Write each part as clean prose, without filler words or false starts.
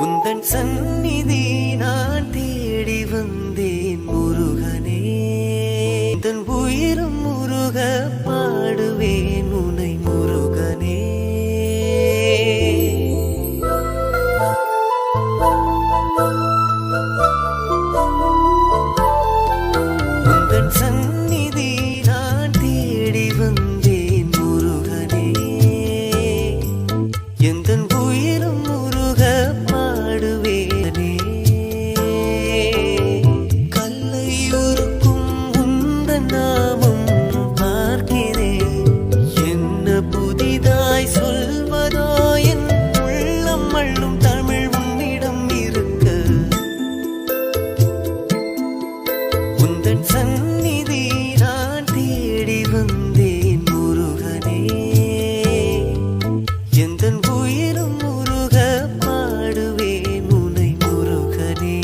உந்தன் சந்நிதி நான் தேடி வந்தேன் முருகனே. தன் உயிரும் முருக பாடுவேன் உனை முருகனே. உந்தன் சந்நிதி நான் தேடி வந்தேன் முருகனே. எந்தன் உயிரும் முருக பாடுவேனே. கல்லை உருக்கும் உந்தன் நாமம் பார்க்கிறேன். என்ன புதிதாய் சொல்வதோ என் உள்ளம் அள்ளும் தமிழ் உன்னிடம் இருக்க. உந்தன் சந்நிதி நான் தேடி வந்தேன் முருகனே. எந்தன் உயிரும் முருக பாடுவேன் உனை முருகனே.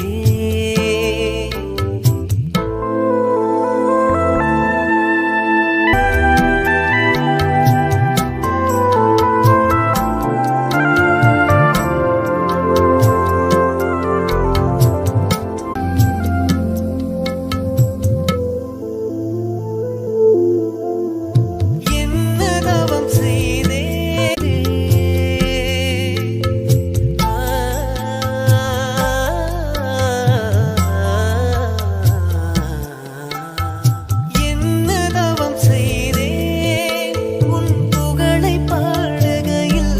என்ன தவம் செய்தேனே. என்ன தவம் செய்தேன் உன் புகழை பாடுகையில்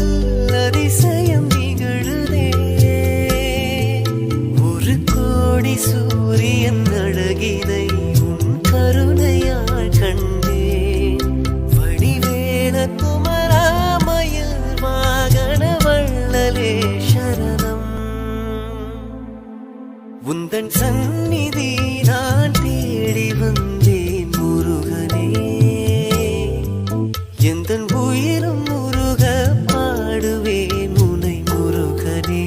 அதிசயம் நிகழுதே. ஒரு கோடி சூரியன் அழகினை உன் கருணையால் கண்டேன். வடிவேல குமராமயில் வாகன வள்ளலே சரணம். உந்தன் சந்நிதி நான் தேடி வந்தேன் முருகனே. எந்தன் உயிரும் முருக பாடுவேன் உனை முருகனே.